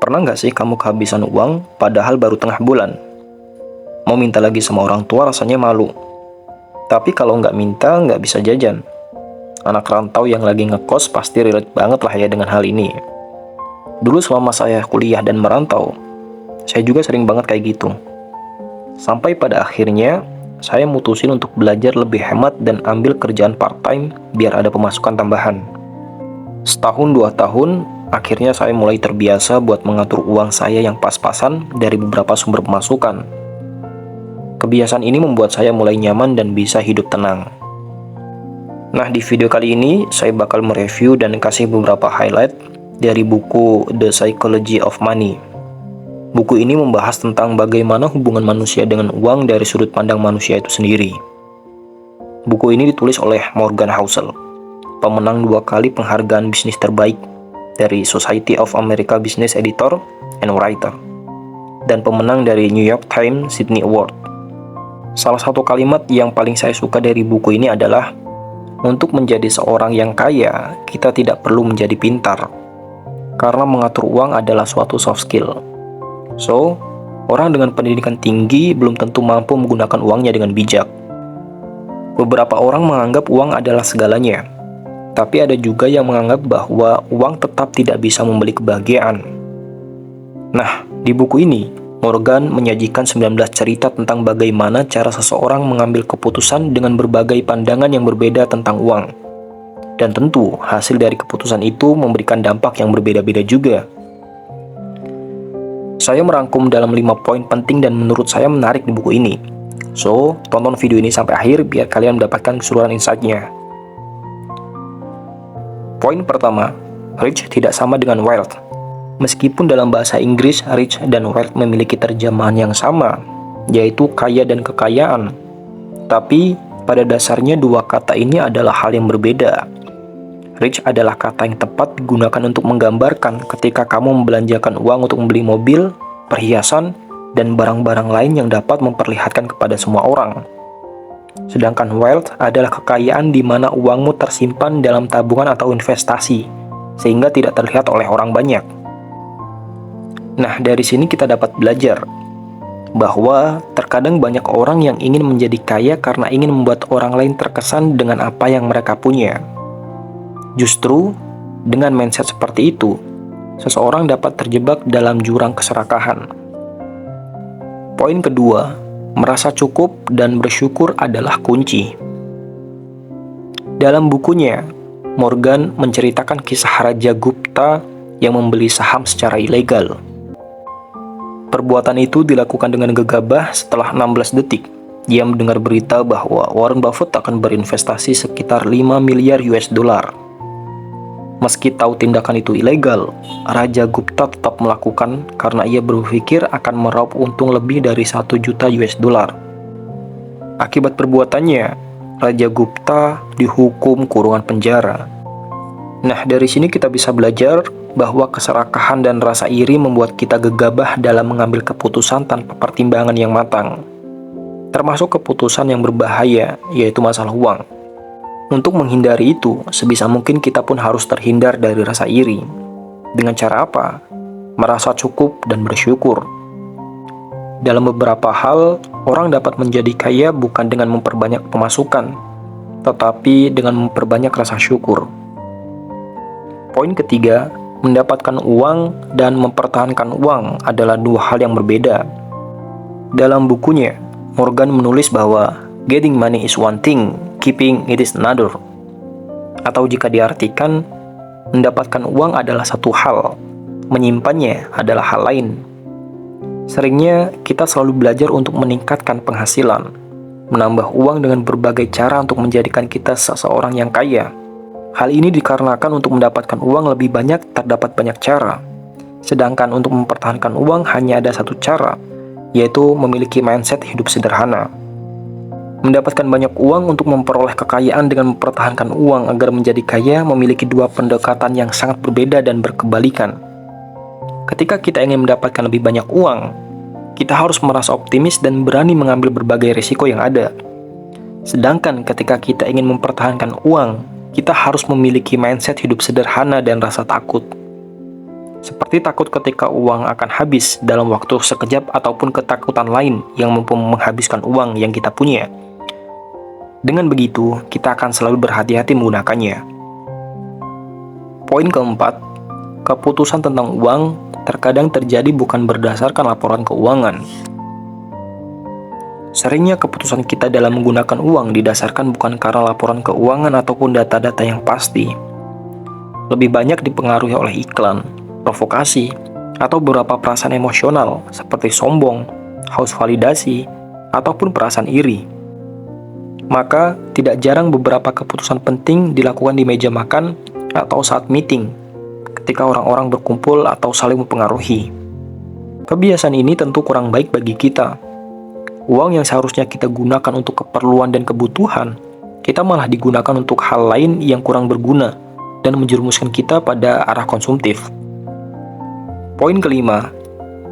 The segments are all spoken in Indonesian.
Pernah nggak sih kamu kehabisan uang padahal baru tengah bulan? Mau minta lagi sama orang tua rasanya malu. Tapi kalau nggak minta nggak bisa jajan. Anak rantau yang lagi ngekos pasti relate banget lah ya dengan hal ini. Dulu selama saya kuliah dan merantau, saya juga sering banget kayak gitu. Sampai pada akhirnya, saya mutusin untuk belajar lebih hemat dan ambil kerjaan part-time biar ada pemasukan tambahan. Setahun 2 tahun, akhirnya saya mulai terbiasa buat mengatur uang saya yang pas-pasan dari beberapa sumber pemasukan. Kebiasaan ini membuat saya mulai nyaman dan bisa hidup tenang. Nah, di video kali ini saya bakal mereview dan kasih beberapa highlight dari buku The Psychology of Money. Buku ini membahas tentang bagaimana hubungan manusia dengan uang dari sudut pandang manusia itu sendiri. Buku ini ditulis oleh Morgan Housel, pemenang 2 kali penghargaan bisnis terbaik dari Society of American Business Editor and Writer, dan pemenang dari New York Times Sydney Award. Salah satu kalimat yang paling saya suka dari buku ini adalah, untuk menjadi seorang yang kaya, kita tidak perlu menjadi pintar, karena mengatur uang adalah suatu soft skill. So, orang dengan pendidikan tinggi belum tentu mampu menggunakan uangnya dengan bijak. Beberapa orang menganggap uang adalah segalanya, tapi ada juga yang menganggap bahwa uang tetap tidak bisa membeli kebahagiaan. Nah, di buku ini, Morgan menyajikan 19 cerita tentang bagaimana cara seseorang mengambil keputusan dengan berbagai pandangan yang berbeda tentang uang. Dan tentu, hasil dari keputusan itu memberikan dampak yang berbeda-beda juga. Saya merangkum dalam 5 poin penting dan menurut saya menarik di buku ini. So, tonton video ini sampai akhir biar kalian mendapatkan keseluruhan insight-nya. Poin pertama, rich tidak sama dengan wealth. Meskipun dalam bahasa Inggris, rich dan wealth memiliki terjemahan yang sama, yaitu kaya dan kekayaan. Tapi, pada dasarnya dua kata ini adalah hal yang berbeda. Rich adalah kata yang tepat digunakan untuk menggambarkan ketika kamu membelanjakan uang untuk membeli mobil, perhiasan, dan barang-barang lain yang dapat memperlihatkan kepada semua orang. Sedangkan wealth adalah kekayaan di mana uangmu tersimpan dalam tabungan atau investasi, sehingga tidak terlihat oleh orang banyak. Nah, dari sini kita dapat belajar bahwa terkadang banyak orang yang ingin menjadi kaya karena ingin membuat orang lain terkesan dengan apa yang mereka punya. Justru, dengan mindset seperti itu, seseorang dapat terjebak dalam jurang keserakahan. Poin kedua, merasa cukup dan bersyukur adalah kunci. Dalam bukunya, Morgan menceritakan kisah Raja Gupta yang membeli saham secara ilegal. Perbuatan itu dilakukan dengan gegabah setelah 16 detik. Dia mendengar berita bahwa Warren Buffett akan berinvestasi sekitar 5 miliar US dollar. Meski tahu tindakan itu ilegal, Raja Gupta tetap melakukan karena ia berpikir akan meraup untung lebih dari 1 juta US dollar. Akibat perbuatannya, Raja Gupta dihukum kurungan penjara. Nah, dari sini kita bisa belajar bahwa keserakahan dan rasa iri membuat kita gegabah dalam mengambil keputusan tanpa pertimbangan yang matang. Termasuk keputusan yang berbahaya, yaitu masalah uang. Untuk menghindari itu, sebisa mungkin kita pun harus terhindar dari rasa iri. Dengan cara apa? Merasa cukup dan bersyukur. Dalam beberapa hal, orang dapat menjadi kaya bukan dengan memperbanyak pemasukan, tetapi dengan memperbanyak rasa syukur. Poin ketiga, mendapatkan uang dan mempertahankan uang adalah dua hal yang berbeda. Dalam bukunya, Morgan menulis bahwa getting money is one thing, keeping it is another. Atau jika diartikan, mendapatkan uang adalah satu hal, menyimpannya adalah hal lain. Seringnya, kita selalu belajar untuk meningkatkan penghasilan, menambah uang dengan berbagai cara untuk menjadikan kita seseorang yang kaya. Hal ini dikarenakan untuk mendapatkan uang lebih banyak terdapat banyak cara. Sedangkan untuk mempertahankan uang hanya ada satu cara, yaitu memiliki mindset hidup sederhana. Mendapatkan banyak uang untuk memperoleh kekayaan dengan mempertahankan uang agar menjadi kaya memiliki dua pendekatan yang sangat berbeda dan berkebalikan. Ketika kita ingin mendapatkan lebih banyak uang, kita harus merasa optimis dan berani mengambil berbagai risiko yang ada. Sedangkan ketika kita ingin mempertahankan uang, kita harus memiliki mindset hidup sederhana dan rasa takut. seperti takut ketika uang akan habis dalam waktu sekejap ataupun ketakutan lain yang mampu menghabiskan uang yang kita punya. Dengan begitu, kita akan selalu berhati-hati menggunakannya. Poin keempat, keputusan tentang uang terkadang terjadi bukan berdasarkan laporan keuangan. Seringnya keputusan kita dalam menggunakan uang didasarkan bukan karena laporan keuangan ataupun data-data yang pasti. Lebih banyak dipengaruhi oleh iklan, provokasi, atau beberapa perasaan emosional seperti sombong, haus validasi, ataupun perasaan iri. Maka, tidak jarang beberapa keputusan penting dilakukan di meja makan atau saat meeting, ketika orang-orang berkumpul atau saling mempengaruhi. Kebiasaan ini tentu kurang baik bagi kita. Uang yang seharusnya kita gunakan untuk keperluan dan kebutuhan, kita malah digunakan untuk hal lain yang kurang berguna dan menjerumuskan kita pada arah konsumtif. Poin kelima,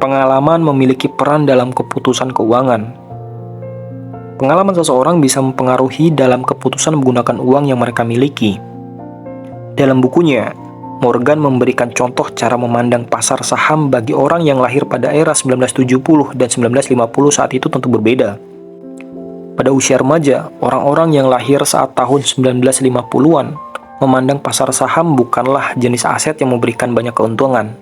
pengalaman memiliki peran dalam keputusan keuangan. Pengalaman seseorang bisa mempengaruhi dalam keputusan menggunakan uang yang mereka miliki. Dalam bukunya, Morgan memberikan contoh cara memandang pasar saham bagi orang yang lahir pada era 1970 dan 1950 saat itu tentu berbeda. Pada usia remaja, orang-orang yang lahir saat tahun 1950-an memandang pasar saham bukanlah jenis aset yang memberikan banyak keuntungan.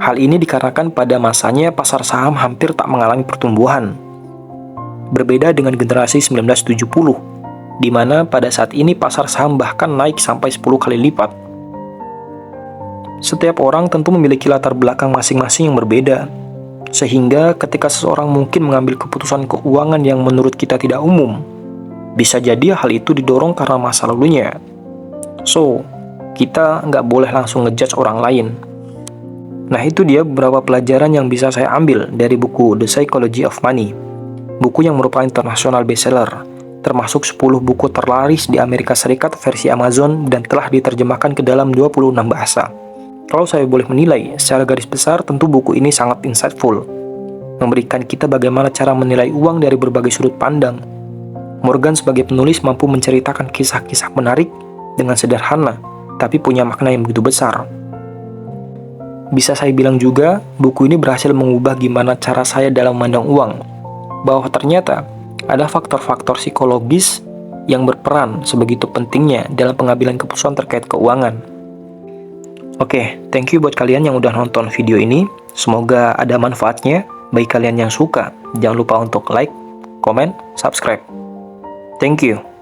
Hal ini dikarenakan pada masanya pasar saham hampir tak mengalami pertumbuhan. Berbeda dengan generasi 1970, di mana pada saat ini pasar saham bahkan naik sampai 10 kali lipat. Setiap orang tentu memiliki latar belakang masing-masing yang berbeda, sehingga ketika seseorang mungkin mengambil keputusan keuangan yang menurut kita tidak umum, bisa jadi hal itu didorong karena masa lalunya. So, kita nggak boleh langsung ngejudge orang lain. Nah, itu dia beberapa pelajaran yang bisa saya ambil dari buku The Psychology of Money, buku yang merupakan international bestseller, termasuk 10 buku terlaris di Amerika Serikat versi Amazon dan telah diterjemahkan ke dalam 26 bahasa. Kalau saya boleh menilai, secara garis besar tentu buku ini sangat insightful, memberikan kita bagaimana cara menilai uang dari berbagai sudut pandang. Morgan sebagai penulis mampu menceritakan kisah-kisah menarik dengan sederhana, tapi punya makna yang begitu besar. Bisa saya bilang juga, buku ini berhasil mengubah gimana cara saya dalam memandang uang, bahwa ternyata ada faktor-faktor psikologis yang berperan sebegitu pentingnya dalam pengambilan keputusan terkait keuangan. Oke, thank you buat kalian yang udah nonton video ini. Semoga ada manfaatnya. Bagi kalian yang suka, jangan lupa untuk like, komen, subscribe. Thank you.